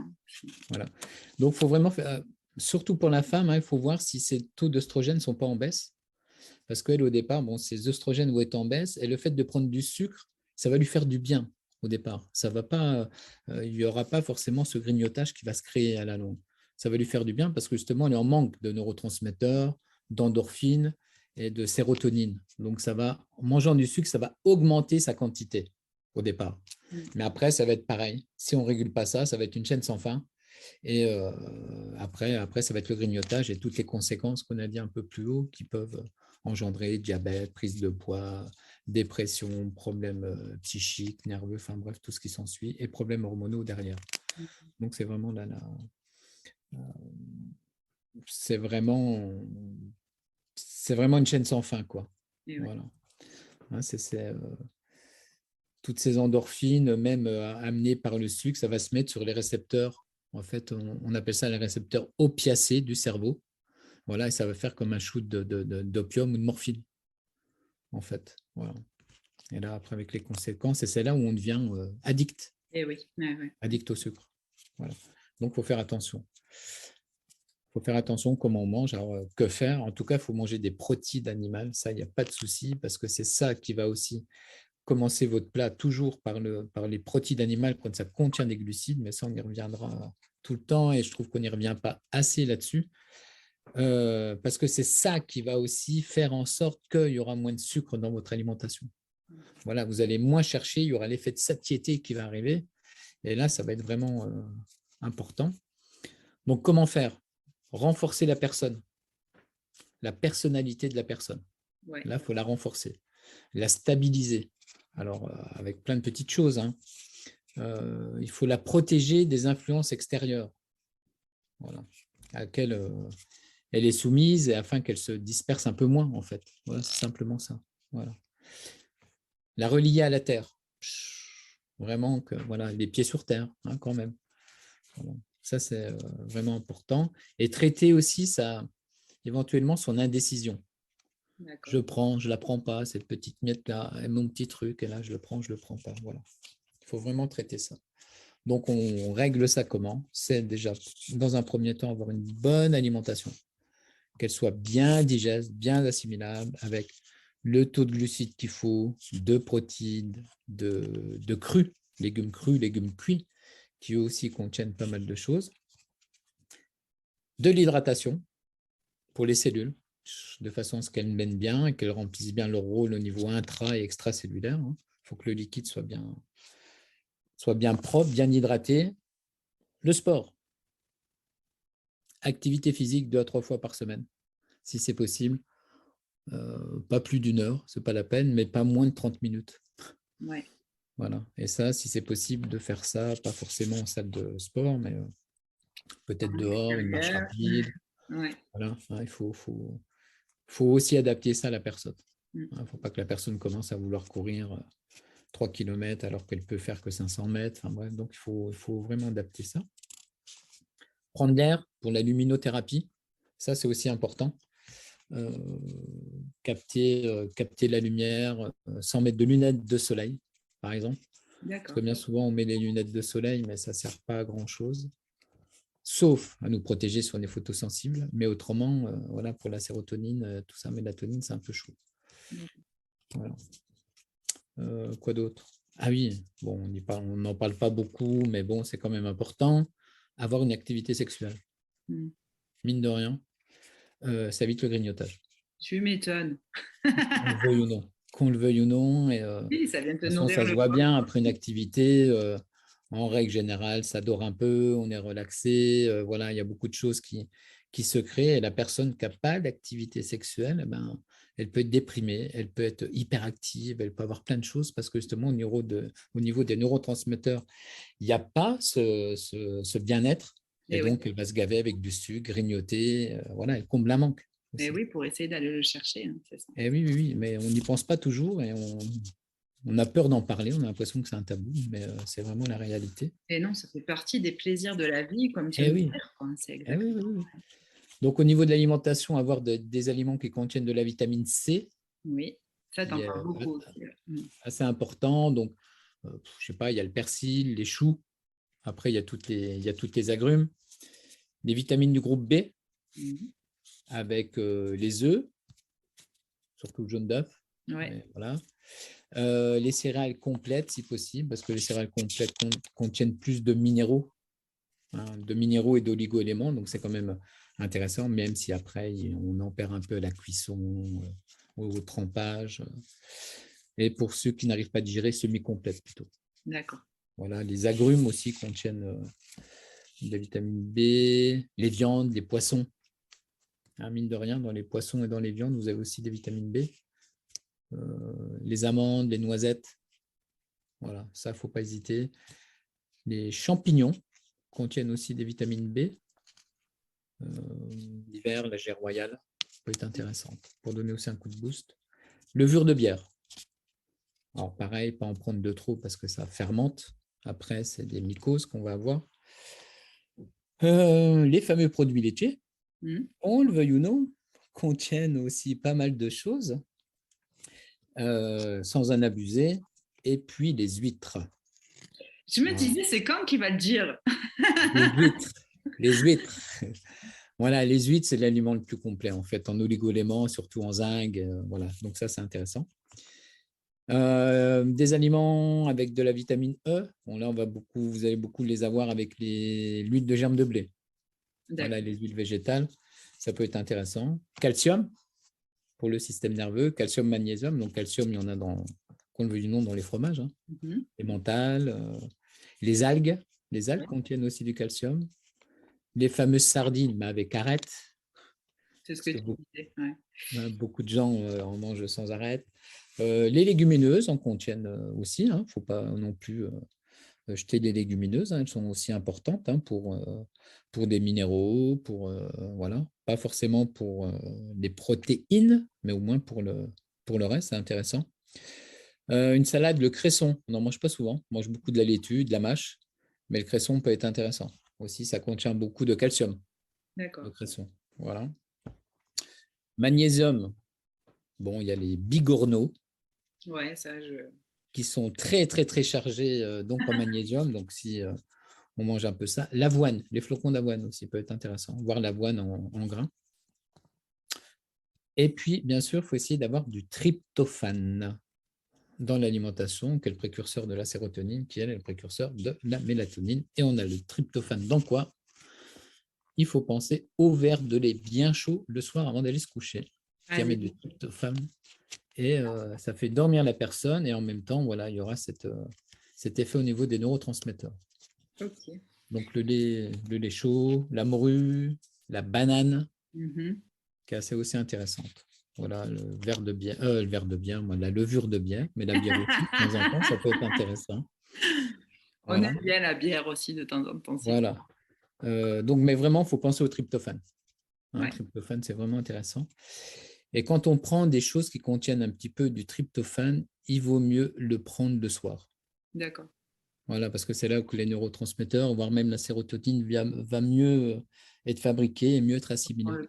Voilà. Donc, il faut vraiment faire, surtout pour la femme, il faut voir si ses taux d'œstrogène ne sont pas en baisse. Parce qu'elle, au départ, ses œstrogènes vont être en baisse et le fait de prendre du sucre, ça va lui faire du bien au départ. Ça va pas, il n'y aura pas forcément ce grignotage qui va se créer à la longue. Ça va lui faire du bien parce que justement, elle est en manque de neurotransmetteurs, d'endorphines et de sérotonine. Donc, en mangeant du sucre, ça va augmenter sa quantité. au départ. Mais après, ça va être pareil. Si on ne régule pas ça, ça va être une chaîne sans fin. Et après, ça va être le grignotage et toutes les conséquences qu'on a dit un peu plus haut qui peuvent engendrer diabète, prise de poids, dépression, problèmes psychiques, nerveux, enfin bref, tout ce qui s'ensuit, et problèmes hormonaux derrière. Donc, c'est vraiment c'est vraiment une chaîne sans fin, quoi. Voilà. Hein, toutes ces endorphines, même amenées par le sucre, ça va se mettre sur les récepteurs. En fait, on appelle ça les récepteurs opiacés du cerveau. Voilà, et ça va faire comme un shoot d'opium ou de morphine, en fait. Voilà. Et là, après, avec les conséquences, et c'est là où on devient addict. Addict au sucre. Voilà. Donc, il faut faire attention. Il faut faire attention comment on mange. Alors, que faire? En tout cas, il faut manger des protéines animales. Ça, il n'y a pas de souci, parce que c'est ça qui va aussi commencer votre plat toujours par les protéines animales quand ça contient des glucides, mais ça, on y reviendra tout le temps et je trouve qu'on n'y revient pas assez là-dessus. Parce que c'est ça qui va aussi faire en sorte qu'il y aura moins de sucre dans votre alimentation. Voilà, vous allez moins chercher, il y aura l'effet de satiété qui va arriver. Et là, ça va être vraiment important. Donc, comment faire? Renforcer la personne, la personnalité de la personne. Là, il faut la renforcer, la stabiliser. Alors, avec plein de petites choses. Hein. Il faut la protéger des influences extérieures, voilà, à laquelle elle est soumise et afin qu'elle se disperse un peu moins, en fait. Voilà, c'est simplement ça. Voilà. La relier à la terre. Vraiment, que, voilà, les pieds sur terre, hein, quand même. Voilà. Ça, c'est vraiment important. Et traiter aussi éventuellement son indécision. Je prends, je ne la prends pas, cette petite miette-là, mon petit truc, et là, je le prends pas. Voilà. Il faut vraiment traiter ça. Donc, on règle ça comment? C'est déjà, dans un premier temps, avoir une bonne alimentation, qu'elle soit bien digeste, bien assimilable, avec le taux de glucides qu'il faut, de protéines, de crus, légumes cuits, qui eux aussi contiennent pas mal de choses. De l'hydratation pour les cellules, de façon à ce qu'elles mènent bien et qu'elles remplissent bien leur rôle au niveau intra- et extracellulaire. Il faut que le liquide soit bien propre, bien hydraté. Le sport. Activité physique 2 à 3 fois par semaine, si c'est possible. Pas plus d'1 heure, ce n'est pas la peine, mais pas moins de 30 minutes. Voilà. Et ça, si c'est possible de faire ça, pas forcément en salle de sport, mais peut-être dehors, une marche rapide. Voilà. Il faut aussi adapter ça à la personne. Il ne faut pas que la personne commence à vouloir courir 3 km alors qu'elle peut faire que 500 mètres. Enfin, bref, donc, il faut vraiment adapter ça. Prendre l'air pour la luminothérapie, ça, c'est aussi important. Capter la lumière sans mettre de lunettes de soleil, par exemple. Parce que bien souvent, on met les lunettes de soleil, mais ça ne sert pas à grand-chose. Sauf à nous protéger si on est photosensible. Mais autrement, voilà, pour la sérotonine, tout ça, mélatonine, c'est un peu chaud. Voilà. Quoi d'autre? Ah oui, bon, on n'en parle pas beaucoup, mais bon, c'est quand même important. Avoir une activité sexuelle. Mine de rien, ça évite le grignotage. Tu m'étonnes. Qu'on le veuille ou non. Qu'on le veuille ou non. Et, oui, ça vient te de toute façon, nourrir ça se le voit corps. bien après une activité. En règle générale, ça dort un peu, on est relaxé. Voilà, il y a beaucoup de choses qui se créent. Et la personne qui n'a pas d'activité sexuelle, eh ben, elle peut être déprimée, elle peut être hyperactive, elle peut avoir plein de choses parce que justement, au niveau des neurotransmetteurs, il n'y a pas ce bien-être. Et donc, elle va se gaver avec du sucre, grignoter. Voilà, elle comble un manque. Mais oui, pour essayer d'aller le chercher, hein, c'est ça. Et oui, mais on n'y pense pas toujours et on a peur d'en parler, on a l'impression que c'est un tabou, mais c'est vraiment la réalité. Et non, ça fait partie des plaisirs de la vie, comme tu viens de dire. C'est exactement. Oui. Donc, au niveau de l'alimentation, avoir des aliments qui contiennent de la vitamine C. Oui, ça, t'en parles beaucoup aussi. Assez important. Donc, je ne sais pas, il y a le persil, les choux. Après, il y a toutes les agrumes. Des vitamines du groupe B, avec les œufs, surtout le jaune d'œuf. Voilà. Les céréales complètes, si possible, parce que les céréales complètes contiennent plus de minéraux, et d'oligo-éléments, donc c'est quand même intéressant, même si après, on en perd un peu à la cuisson, au trempage. Et pour ceux qui n'arrivent pas à digérer, semi-complète plutôt. D'accord. Voilà, les agrumes aussi contiennent de la vitamine B, les viandes, les poissons. Hein, mine de rien, dans les poissons et dans les viandes, vous avez aussi des vitamines B. Les amandes, les noisettes. Voilà, ça, il ne faut pas hésiter. Les champignons contiennent aussi des vitamines B. L'hiver, la gère royale peut être intéressante pour donner aussi un coup de boost. Levure de bière. Alors pareil, pas en prendre de trop parce que ça fermente. Après, c'est des mycoses qu'on va avoir. Les fameux produits laitiers, on le veuille ou non, contiennent aussi pas mal de choses, sans en abuser. Et puis les huîtres. Je me disais, c'est quand qu'il va le dire? Les huîtres. Les huîtres. Voilà, les huîtres, c'est l'aliment le plus complet en fait, en oligo-éléments, surtout en zinc. Voilà, donc ça, c'est intéressant. Des aliments avec de la vitamine E. Bon, là, vous allez beaucoup les avoir avec l'huile de germe de blé. Voilà, les huiles végétales, ça peut être intéressant. Calcium pour le système nerveux, calcium, magnésium. Donc, calcium, il y en a qu'on le veut du nom, dans les fromages, hein. Les mentales, les algues. Les algues contiennent aussi du calcium. Les fameuses sardines, mais avec arête. C'est ce que tu disais. Beaucoup de gens en mangent sans arrêt. Les légumineuses en contiennent aussi. Il ne faut pas non plus jeter les légumineuses. Hein, elles sont aussi importantes pour des minéraux, voilà. Pas forcément pour les protéines, mais au moins pour le reste, c'est intéressant. Une salade, le cresson, on n'en mange pas souvent. On mange beaucoup de la laitue, de la mâche, mais le cresson peut être intéressant. Aussi, ça contient beaucoup de calcium. D'accord. Le cresson, voilà. Magnésium, bon, il y a les bigorneaux. Ouais, ça, Qui sont très, très, très chargés donc en magnésium. Donc, si on mange un peu ça. L'avoine, les flocons d'avoine aussi peut être intéressant. Voir l'avoine en grains. Et puis, bien sûr, il faut essayer d'avoir du tryptophane dans l'alimentation, qui est le précurseur de la sérotonine, qui est le précurseur de la mélatonine. Et on a le tryptophane dans quoi? Il faut penser au verre de lait bien chaud le soir avant d'aller se coucher, qui amène du tryptophane. Et ça fait dormir la personne. Et en même temps, voilà, il y aura cet effet au niveau des neurotransmetteurs. Okay. Donc, le lait chaud, la morue, la banane, qui est assez aussi intéressante. Voilà, le verre de bière, moi, la levure de bière, mais la bière aussi, de temps en temps, ça peut être intéressant. Voilà. On aime bien la bière aussi de temps en temps. Voilà. Donc, mais vraiment, il faut penser au tryptophane. Le tryptophane, c'est vraiment intéressant. Et quand on prend des choses qui contiennent un petit peu du tryptophane, il vaut mieux le prendre le soir. D'accord. Voilà, parce que c'est là que les neurotransmetteurs, voire même la sérotonine, va mieux être fabriquée et mieux être assimilée.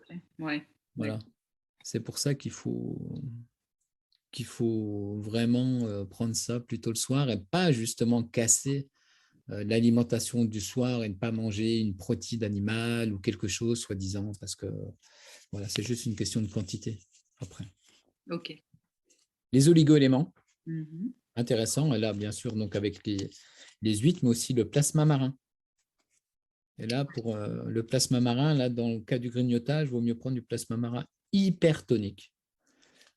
Voilà. C'est pour ça qu'il faut vraiment prendre ça plutôt le soir et pas justement casser l'alimentation du soir et ne pas manger une protéine animale ou quelque chose, soi-disant, parce que voilà, c'est juste une question de quantité après. Ok. Les oligo-éléments, intéressant, et là, bien sûr, donc avec les huîtres, mais aussi le plasma marin. Et là, pour le plasma marin, là, dans le cas du grignotage, il vaut mieux prendre du plasma marin hypertonique.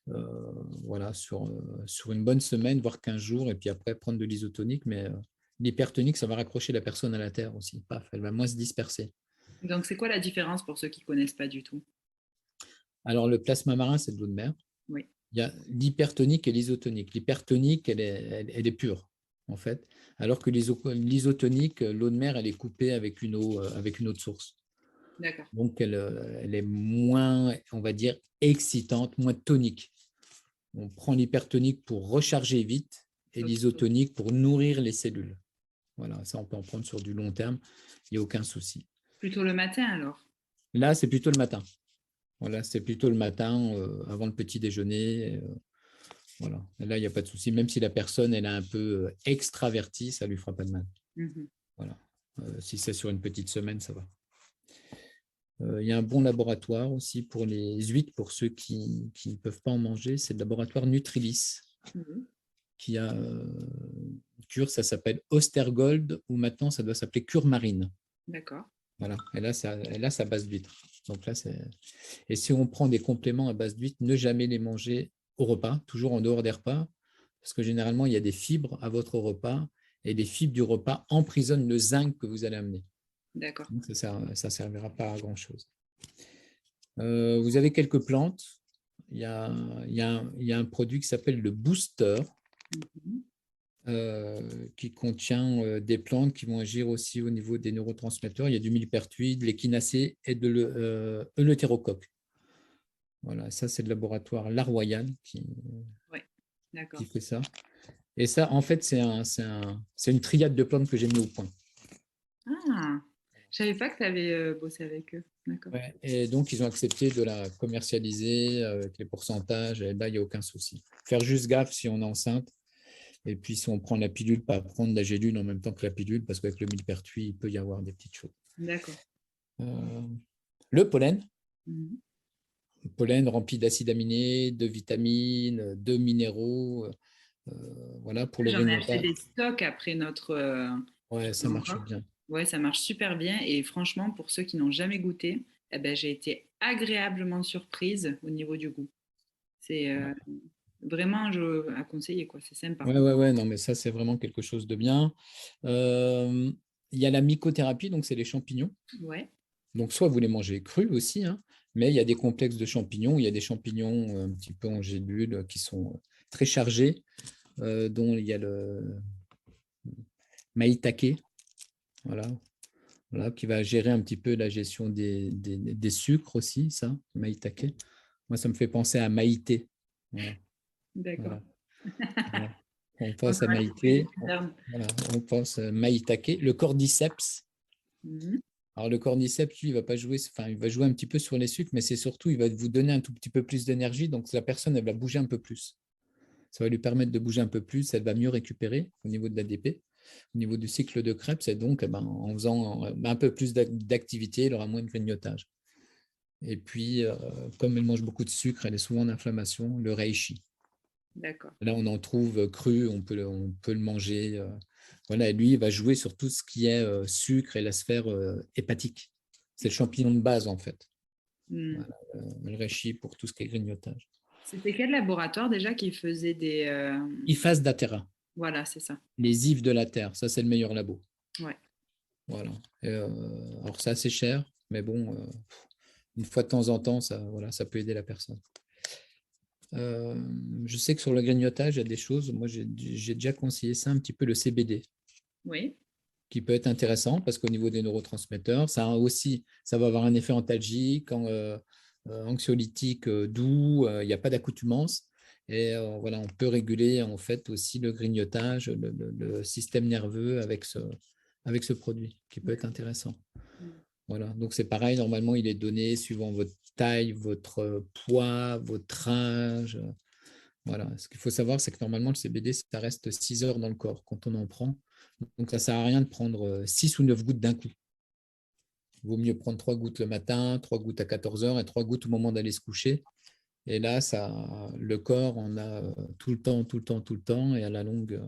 Voilà, sur une bonne semaine, voire 15 jours, et puis après, prendre de l'isotonique, mais l'hypertonique, ça va raccrocher la personne à la terre aussi. Paf, elle va moins se disperser. Donc, c'est quoi la différence pour ceux qui ne connaissent pas du tout? Alors, le plasma marin, c'est de l'eau de mer. Oui. Il y a l'hypertonique et l'isotonique. L'hypertonique, elle est pure, en fait, alors que l'isotonique, l'eau de mer, elle est coupée avec une eau de source. D'accord. Donc, elle est moins, on va dire, excitante, moins tonique. On prend l'hypertonique pour recharger vite et l'isotonique pour nourrir les cellules. Voilà, ça, on peut en prendre sur du long terme, il n'y a aucun souci. Plutôt le matin, alors? Là, c'est plutôt le matin. Voilà, c'est plutôt le matin, avant le petit déjeuner. Voilà. Et là, il n'y a pas de souci. Même si la personne elle est un peu extravertie, ça ne lui fera pas de mal. Voilà. Si c'est sur une petite semaine, ça va. Il y a un bon laboratoire aussi pour les huîtres, pour ceux qui ne peuvent pas en manger. C'est le laboratoire Nutrilis, qui a une cure, ça s'appelle Ostergold, ou maintenant, ça doit s'appeler cure marine. D'accord. Voilà. Et là, ça base d'huîtres. Donc là, et si on prend des compléments à base d'huîtres, ne jamais les manger au repas, toujours en dehors des repas. parce que généralement, il y a des fibres à votre repas et les fibres du repas emprisonnent le zinc que vous allez amener. D'accord. Donc, ça ne servira pas à grand-chose. Vous avez quelques plantes. Il y a un produit qui s'appelle le Booster, qui contient des plantes qui vont agir aussi au niveau des neurotransmetteurs. Il y a du millepertuis, de l'échinacée et de l'eutérocoque. Voilà, ça, c'est le laboratoire La Royale qui fait ça. Et ça, en fait, c'est une triade de plantes que j'ai mis au point. Ah, je savais pas que tu avais bossé avec eux. D'accord. Ouais, et donc, ils ont accepté de la commercialiser avec les pourcentages. Et là, il n'y a aucun souci. Faire juste gaffe si on est enceinte. Et puis, si on prend la pilule, pas prendre la gélule en même temps que la pilule, parce qu'avec le millepertuis, il peut y avoir des petites choses. D'accord. Le pollen. Mhm. Le pollen rempli d'acides aminés, de vitamines, de minéraux. Voilà, pour le J'en ai acheté grignotage. des stocks après notre Ouais, ça marche bien. Ouais, ça marche super bien. Et franchement, pour ceux qui n'ont jamais goûté, eh ben, j'ai été agréablement surprise au niveau du goût. C'est vraiment à conseiller, quoi. C'est sympa. Ouais, non, mais ça, c'est vraiment quelque chose de bien. Il y a la mycothérapie, donc c'est les champignons. Ouais. Donc, soit vous les mangez crus aussi, hein, mais il y a des complexes de champignons. Il y a des champignons un petit peu en gélules qui sont très chargés, dont il y a le maïtake, voilà, qui va gérer un petit peu la gestion des sucres aussi, ça, maïtake. Moi, ça me fait penser à Maïté. Voilà, D'accord. voilà. On On pense à va trouver des Maïté, termes. voilà, on pense à maïtake. Le cordyceps. Mhm. Alors, le cordyceps, lui, il va pas jouer, enfin, il va jouer un petit peu sur les sucres, mais c'est surtout, il va vous donner un tout petit peu plus d'énergie. Donc, la personne, elle va bouger un peu plus. Ça va lui permettre de bouger un peu plus. Elle va mieux récupérer au niveau de l'ADP, au niveau du cycle de Krebs. Et donc, en faisant un peu plus d'activité, elle aura moins de grignotage. Et puis, comme elle mange beaucoup de sucre, elle est souvent en inflammation, le reishi. D'accord. Là, on en trouve cru, on peut le manger. Voilà, et lui, il va jouer sur tout ce qui est sucre et la sphère hépatique. C'est le champignon de base, en fait. Hmm. Voilà, le reishi pour tout ce qui est grignotage. C'était quel laboratoire déjà qui faisait des... IFAS d'Atera, Voilà, c'est ça. les ifs de la Terre, ça, c'est le meilleur labo. Ouais. Voilà. Alors, c'est assez cher, mais bon, une fois de temps en temps, ça, voilà, ça peut aider la personne. Je sais que sur le grignotage, il y a des choses. Moi, j'ai déjà conseillé ça un petit peu, le CBD, Oui. qui peut être intéressant parce qu'au niveau des neurotransmetteurs, ça va avoir un effet antalgique, anxiolytique doux, il n'y a pas d'accoutumance. Et voilà, on peut réguler en fait aussi le grignotage, le système nerveux avec ce produit, qui peut être intéressant. Voilà, donc c'est pareil, normalement, il est donné suivant votre taille, votre poids, votre âge. Voilà, ce qu'il faut savoir, c'est que normalement, le CBD, ça reste 6 heures dans le corps quand on en prend. Donc, ça ne sert à rien de prendre 6 ou 9 gouttes d'un coup. Il vaut mieux prendre 3 gouttes le matin, 3 gouttes à 14 heures et 3 gouttes au moment d'aller se coucher. Et là, le corps en a tout le temps, tout le temps, tout le temps. Et à la longue,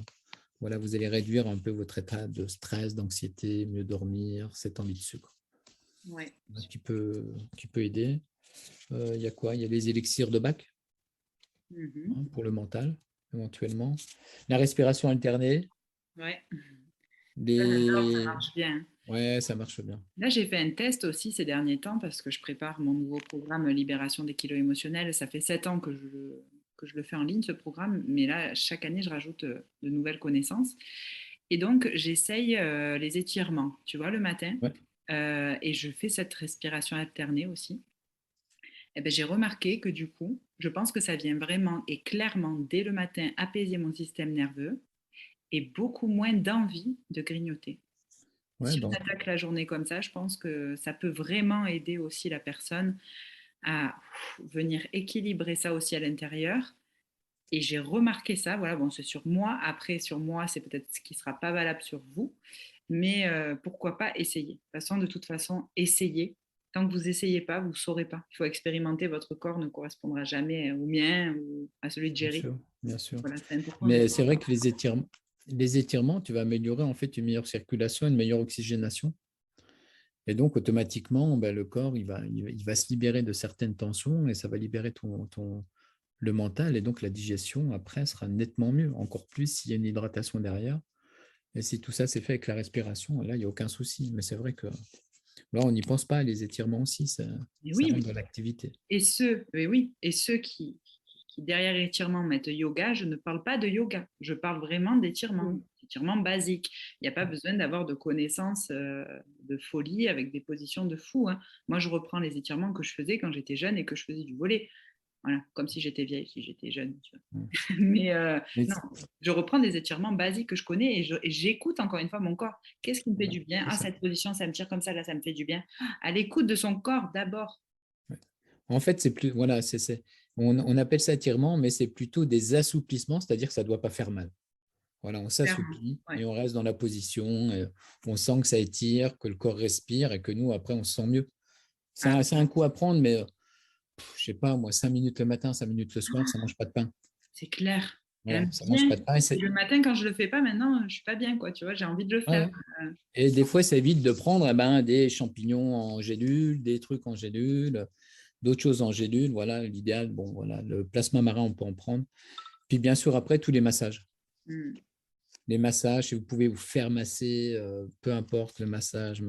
voilà, vous allez réduire un peu votre état de stress, d'anxiété, mieux dormir, cette envie de sucre. Ouais. Qui peut aider. Il y a quoi? Il y a les élixirs de Bach pour le mental, éventuellement. La respiration alternée. Ouais. Ça, j'adore, ça Les... marche bien. Ouais, ça marche bien. Là, j'ai fait un test aussi ces derniers temps parce que je prépare mon nouveau programme Libération des kilos émotionnels. Ça fait 7 ans que je le fais en ligne, ce programme, mais là, chaque année, je rajoute de nouvelles connaissances. Et donc, j'essaye les étirements, tu vois, le matin. Ouais. Et je fais cette respiration alternée aussi. Et ben, j'ai remarqué que du coup, je pense que ça vient vraiment et clairement dès le matin apaiser mon système nerveux et beaucoup moins d'envie de grignoter. Ouais, Si on donc, attaque la journée comme ça, je pense que ça peut vraiment aider aussi la personne à venir équilibrer ça aussi à l'intérieur. Et j'ai remarqué ça, voilà, bon, c'est sur moi. Après, sur moi, c'est peut-être ce qui ne sera pas valable sur vous. Mais pourquoi pas essayer. De toute façon, essayez. Tant que vous n'essayez pas, vous ne saurez pas. Il faut expérimenter. Votre corps ne correspondra jamais au mien ou à celui de bien Jerry. sûr, bien sûr. Voilà, c'est important. Mais c'est vrai que les étirements, tu vas améliorer en fait une meilleure circulation, une meilleure oxygénation. Et donc, automatiquement, ben, le corps, il va se libérer de certaines tensions et ça va libérer le mental, et donc la digestion après sera nettement mieux, encore plus s'il y a une hydratation derrière. Et si tout ça c'est fait avec la respiration, là, il n'y a aucun souci. Mais c'est vrai que là, on n'y pense pas, les étirements aussi, Et ça oui, rentre dans l'activité. et ceux qui derrière étirement mettent yoga, je ne parle pas de yoga, je parle vraiment d'étirement, d'étirement basique. Il n'y a pas besoin d'avoir de connaissances de folie avec des positions de fou, hein. Moi, je reprends les étirements que je faisais quand j'étais jeune et que je faisais du volley. Voilà, comme si j'étais vieille, si j'étais jeune, tu vois. Mm. Mais Mais non, je reprends des étirements basiques que je connais et j'écoute encore une fois mon corps. Qu'est-ce qui me fait voilà, du bien? c'est Ah, ça. cette position, ça me tire comme ça, là, ça me fait du bien. À l'écoute de son corps d'abord. Ouais. En fait, c'est plus, voilà, on appelle ça étirement, mais c'est plutôt des assouplissements, c'est-à-dire que ça ne doit pas faire mal. Voilà, on Clairement. s'assouplit Ouais. et on reste dans la position, et on sent que ça étire, que le corps respire et que nous, après, on se sent mieux. Ah, C'est un coup à prendre, mais je sais pas, moi, 5 minutes le matin, 5 minutes le soir, ça ne mange pas de pain. c'est clair. Voilà, Même ça ne mange bien. pas de pain. Et le matin, quand je le fais pas, maintenant, je suis pas bien, quoi. Tu vois, j'ai envie de le faire. Ouais. Et des fois, ça évite de prendre des champignons en gélule, des trucs en gélule, d'autres choses en gélule. Voilà, l'idéal, bon, voilà, le plasma marin, on peut en prendre. Puis bien sûr, après, tous les massages. Mm. Les massages, si vous pouvez vous faire masser, peu importe le massage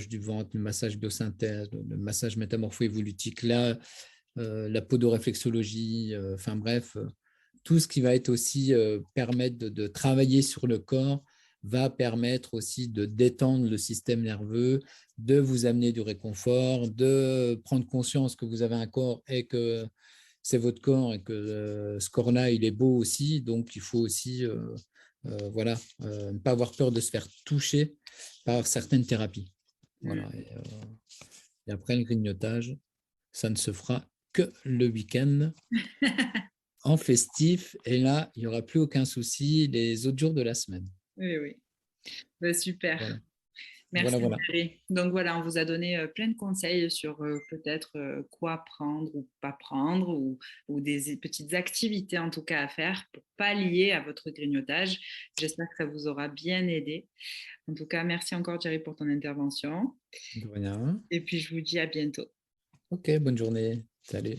du ventre, le massage biosynthèse, le massage métamorpho-évolutique, la podoréflexologie, enfin bref, tout ce qui va être aussi permettre de travailler sur le corps va permettre aussi de détendre le système nerveux, de vous amener du réconfort, de prendre conscience que vous avez un corps et que c'est votre corps et que ce corps-là, il est beau aussi. Donc, il faut aussi voilà, ne pas avoir peur de se faire toucher par certaines thérapies. Mm. Voilà. Et après, le grignotage, ça ne se fera que le week-end en festif. Et là, il n'y aura plus aucun souci les autres jours de la semaine. Oui, oui. Ben, super. Voilà, Merci, voilà, voilà. Thierry. Donc voilà, on vous a donné plein de conseils sur peut-être quoi prendre ou pas prendre ou des petites activités en tout cas à faire pour pallier à votre grignotage. J'espère que ça vous aura bien aidé. En tout cas, merci encore Thierry pour ton intervention. De rien. Et puis je vous dis à bientôt. Ok, bonne journée. Salut.